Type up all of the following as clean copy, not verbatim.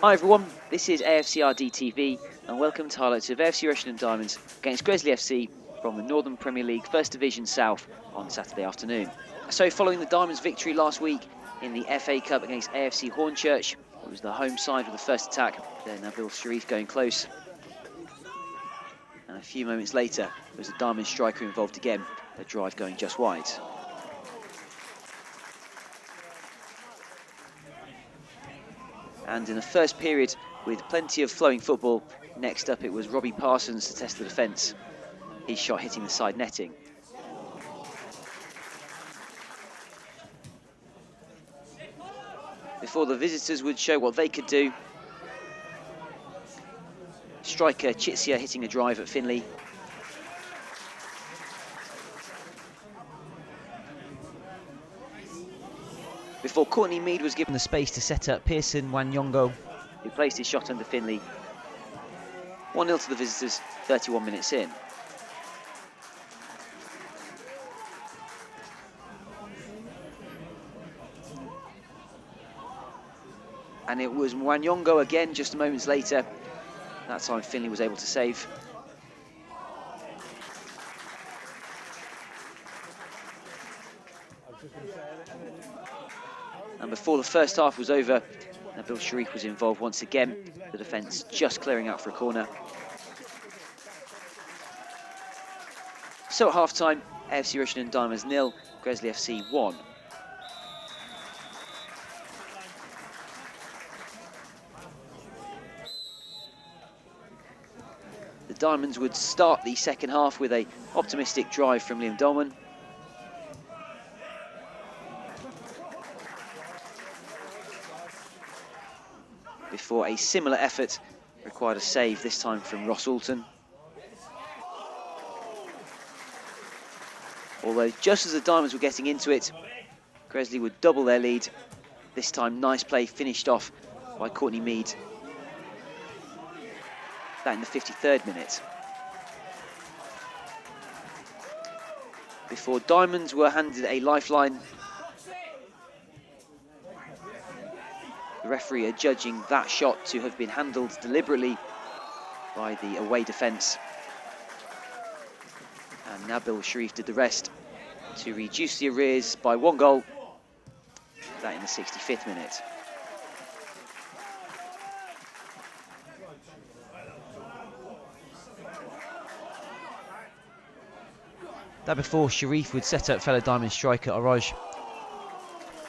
Hi everyone, this is AFCRDTV and welcome to highlights of AFC Rushden Diamonds against Gresley FC from the Northern Premier League First Division South on Saturday afternoon. So following the Diamonds' victory last week in the FA Cup against AFC Hornchurch, it was the home side with the first attack, then Nabil Shariff going close. And a few moments later, there was a Diamond striker involved again, a drive going just wide. And in the first period, with plenty of flowing football, next up it was Robbie Parsons to test the defence. His shot hitting the side netting. Before the visitors would show what they could do, striker Chitsia hitting a drive at Finley. Before Courtney Mead was given the space to set up Pearson Wanyongo, who placed his shot under Finley. 1-0 to the visitors, 31 minutes in. And it was Wanyongo again just moments later. That time Finley was able to save. And before the first half was over, Nabil Shariff was involved once again, the defence just clearing out for a corner. So at half-time, AFC Rushden Diamonds 0, Gresley FC 1. The Diamonds would start the second half with an optimistic drive from Liam Dolman. Before a similar effort required a save, this time from Ross Oulton. Although just as the Diamonds were getting into it, Gresley would double their lead. This time nice play finished off by Courtney Mead. That in the 53rd minute. Before Diamonds were handed a lifeline. The referee adjudging that shot to have been handled deliberately by the away defence. And Nabil Shariff did the rest to reduce the arrears by 1 goal. That in the 65th minute. That before Shariff would set up fellow Diamond striker Oroj.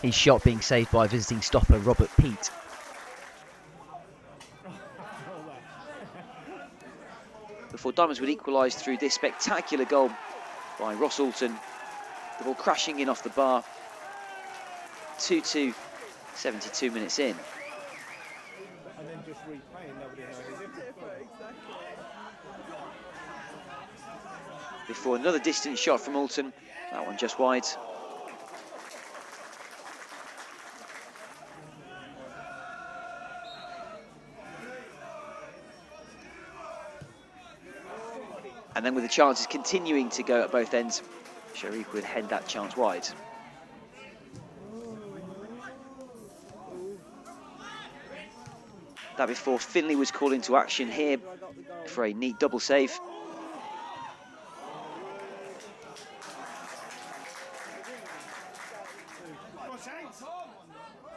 His shot being saved by visiting stopper Robert Peat. Before Diamonds would equalise through this spectacular goal by Ross Oulton. The ball crashing in off the bar. 2-2, 72 minutes in. And then just replaying, nobody knows. Before another distant shot from Oulton, that one just wide. And then with the chances continuing to go at both ends, Shariff would head that chance wide. That before Finley was called into action here for a neat double save.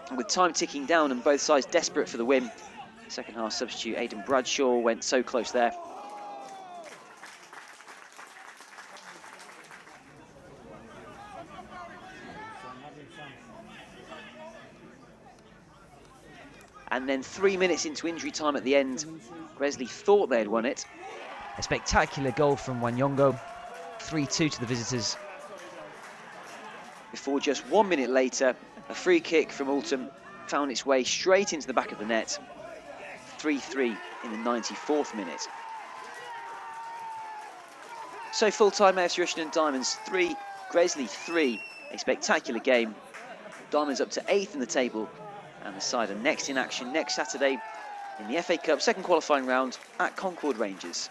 And with time ticking down and both sides desperate for the win, second half substitute Aidan Bradshaw went so close there. And then 3 minutes into injury time at the end, Gresley thought they'd won it. A spectacular goal from Wanyongo, 3-2 to the visitors. Before just 1 minute later, a free kick from Oulton found its way straight into the back of the net. 3-3 in the 94th minute. So full-time AFC Rushden Diamonds 3, Gresley 3. A spectacular game. Diamonds up to 8th in the table. And the side are next in action next Saturday in the FA Cup second qualifying round at Concord Rangers.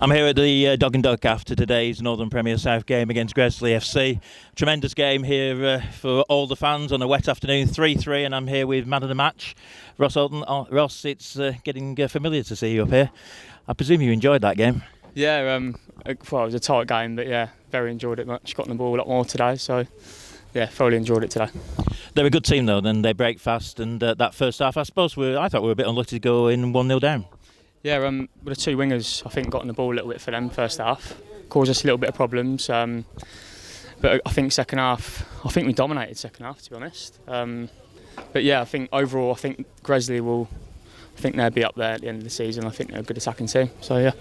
I'm here at the Dog and Duck after today's Northern Premier South game against Gresley FC. Tremendous game here for all the fans on a wet afternoon, 3-3, and I'm here with man of the match, Ross Oulton. Ross, it's getting familiar to see you up here. I presume you enjoyed that game? Yeah, well, it was a tight game, but yeah, very enjoyed it much. Got on the ball a lot more today, so yeah, thoroughly enjoyed it today. They're a good team though, then they break fast, and that first half, I suppose, I thought we were a bit unlucky to go in 1-0 down. Yeah, with the two wingers, I think got on the ball a little bit for them first half, caused us a little bit of problems. But I think second half, we dominated second half, to be honest. But yeah, I think overall, I think Gresley they'll be up there at the end of the season. I think they're a good attacking team. So yeah.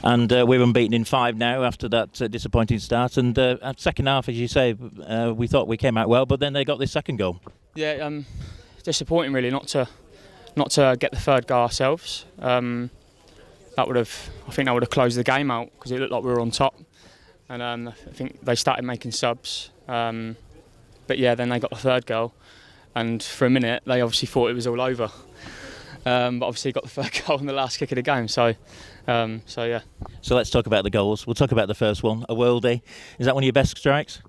And we're unbeaten in 5 now after that disappointing start. And at second half, as you say, we thought we came out well, but then they got this second goal. Yeah, disappointing really not to get the third goal ourselves. I think that would have closed the game out because it looked like we were on top. And I think they started making subs. But yeah, then they got the third goal, and for a minute they obviously thought it was all over. But obviously got the third goal in the last kick of the game. So yeah. So let's talk about the goals. We'll talk about the first one, a worldie. Is that one of your best strikes?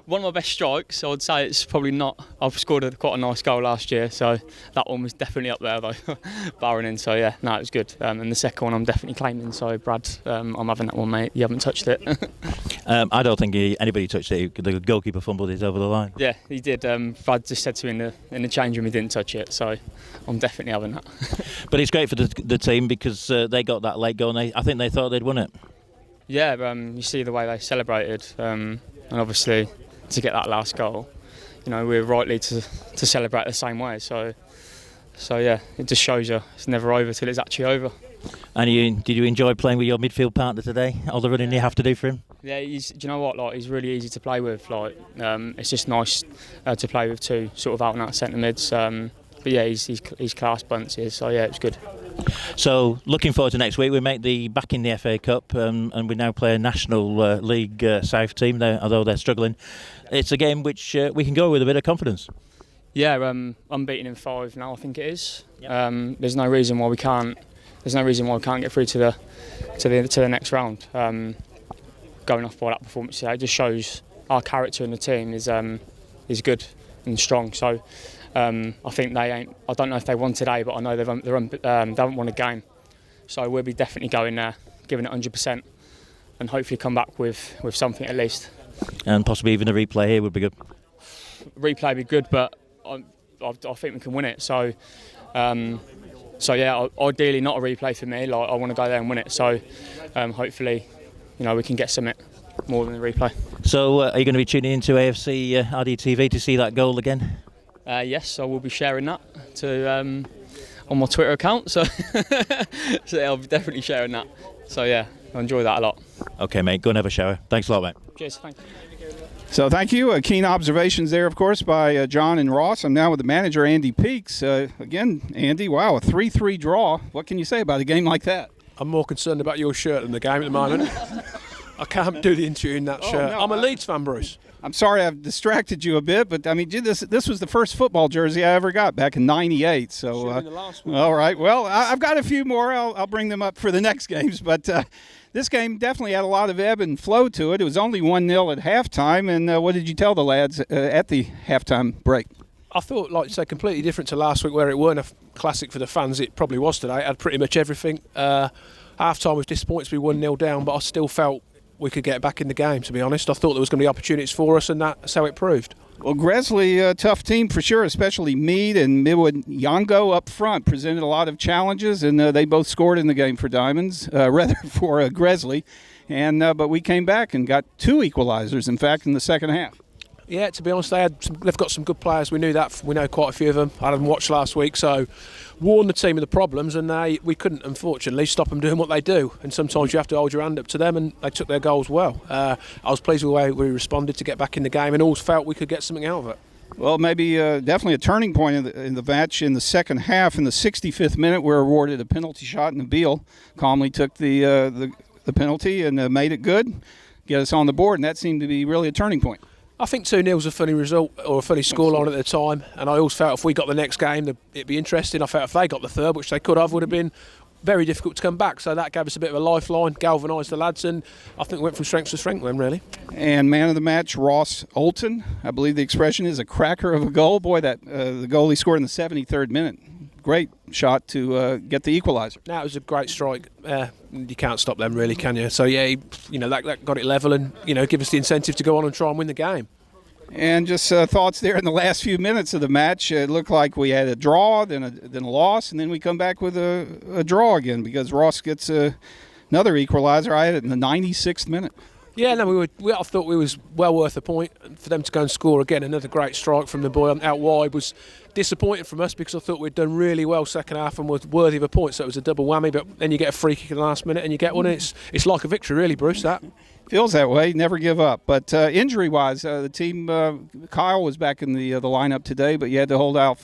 One of my best strikes, I would say it's probably not. I've scored quite a nice goal last year, so that one was definitely up there though, barring in. So yeah, no, it was good. And the second one I'm definitely claiming. So Brad, I'm having that one, mate. You haven't touched it. I don't think anybody touched it. The goalkeeper fumbled it over the line. Yeah, he did. Brad just said to me in the change room he didn't touch it, so I'm definitely having that. But it's great for the team because they got that late goal and I think they thought they'd won it. Yeah, you see the way they celebrated, and obviously to get that last goal, we're rightly to celebrate the same way. So yeah, it just shows you it's never over till it's actually over. And did you enjoy playing with your midfield partner today? All the running you have to do for him? Yeah, do you know what? Like, he's really easy to play with. Like, it's just nice to play with two sort of out and out centre mids. But yeah, he's class bunts here. So yeah, it was good. So looking forward to next week. We make back in the FA Cup, and we now play a National League South team. Although they're struggling, it's a game which we can go with a bit of confidence. Yeah, unbeaten in 5 now. I think it is. Yep. There's no reason why we can't. Get through to the next round. Going off by that performance today, it just shows our character in the team is good and strong. So I think I don't know if they won today, but I know they haven't won a game. So we'll be definitely going there, giving it 100%, and hopefully come back with something at least. And possibly even a replay here would be good. Replay would be good, but I think we can win it. So yeah, ideally not a replay for me. Like, I want to go there and win it. So hopefully, we can get something more than a replay. So are you going to be tuning into AFC R&D to see that goal again? Yes, I will be sharing that on my Twitter account. So I'll be definitely sharing that. So yeah, I enjoy that a lot. Okay, mate. Go and have a shower. Thanks a lot, mate. Cheers. Thank you. So thank you. Keen observations there, of course, by John and Ross. I'm now with the manager, Andy Peaks. Again, Andy, wow, a 3-3 draw. What can you say about a game like that? I'm more concerned about your shirt than the game at the moment. I can't do the interview in that shirt. No, I'm a Leeds fan, Bruce. I'm sorry I've distracted you a bit, but I mean, this was the first football jersey I ever got back in '98. So, the last one. All right. Well, I've got a few more. I'll bring them up for the next games, but this game definitely had a lot of ebb and flow to it. It was only 1-0 at halftime, and what did you tell the lads at the halftime break? I thought, like you say, completely different to last week, where it weren't a classic for the fans. It probably was today. It had pretty much everything. Half-time was disappointed to be 1-0 down, but I still felt we could get back in the game, to be honest. I thought there was going to be opportunities for us, and that's how it proved. Well, Gresley, a tough team for sure, especially Mead and Yango up front, presented a lot of challenges, and they both scored in the game for Diamonds, rather for Gresley. But we came back and got 2 equalizers, in fact, in the second half. Yeah, to be honest, they've got some good players. We knew that. We know quite a few of them. I had them watched last week, so warned the team of the problems, and we couldn't, unfortunately, stop them doing what they do. And sometimes you have to hold your hand up to them, and they took their goals well. I was pleased with the way we responded to get back in the game, and always felt we could get something out of it. Well, maybe definitely a turning point in the match in the second half. In the 65th minute, we're awarded a penalty shot, and Nabil calmly took the penalty and made it good, get us on the board, and that seemed to be really a turning point. I think 2-0 was a funny result, or a funny scoreline at the time, and I always felt if we got the next game, it'd be interesting. I felt if they got the third, which they could have, would have been very difficult to come back. So that gave us a bit of a lifeline, galvanised the lads, and I think we went from strength to strength then, really. And man of the match, Ross Oulton. I believe the expression is a cracker of a goal. Boy, that the goal he scored in the 73rd minute. Great shot to get the equaliser. That was a great strike. You can't stop them, really, can you? So yeah, that got it level, and give us the incentive to go on and try and win the game. And just thoughts there in the last few minutes of the match. It looked like we had a draw, then a loss, and then we come back with a draw again because Ross gets another equaliser. I had it in the 96th minute. Yeah, no, I thought we was well worth a point. For them to go and score again, another great strike from the boy out wide was disappointing from us because I thought we'd done really well second half and was worthy of a point. So it was a double whammy, but then you get a free kick in the last minute and you get one. It's like a victory, really, Bruce. That feels that way. Never give up. But injury-wise, the team, Kyle was back in the lineup today, but you had to hold out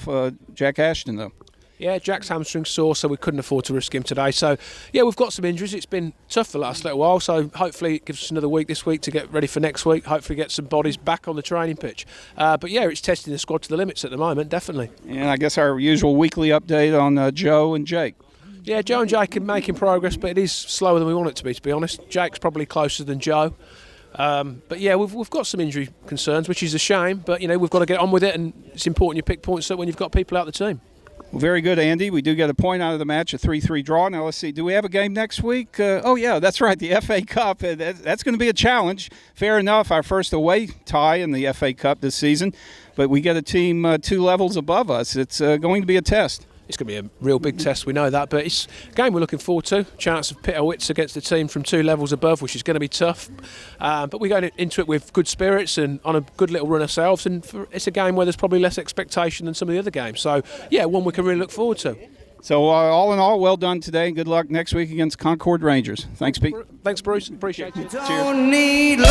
Jack Ashton though. Yeah, Jack's hamstring sore, so we couldn't afford to risk him today. So, yeah, we've got some injuries. It's been tough for the last little while, so hopefully it gives us another week this week to get ready for next week, hopefully get some bodies back on the training pitch. But, yeah, it's testing the squad to the limits at the moment, definitely. And I guess our usual weekly update on Joe and Jake. Yeah, Joe and Jake are making progress, but it is slower than we want it to be honest. Jake's probably closer than Joe. But, yeah, we've got some injury concerns, which is a shame, but, we've got to get on with it, and it's important you pick points up when you've got people out of the team. Well, very good, Andy. We do get a point out of the match, a 3-3 draw. Now, let's see. Do we have a game next week? Oh, yeah, that's right, the FA Cup. That's going to be a challenge. Fair enough, our first away tie in the FA Cup this season. But we get a team 2 levels above us. It's going to be a test. It's going to be a real big test, we know that, but it's a game we're looking forward to. Chance of pit our wits against a team from 2 levels above, which is going to be tough. But we're going into it with good spirits and on a good little run ourselves, and it's a game where there's probably less expectation than some of the other games. So, yeah, one we can really look forward to. So, all in all, well done today, and good luck next week against Concord Rangers. Thanks, Pete. Thanks, Bruce. Appreciate it. Cheers.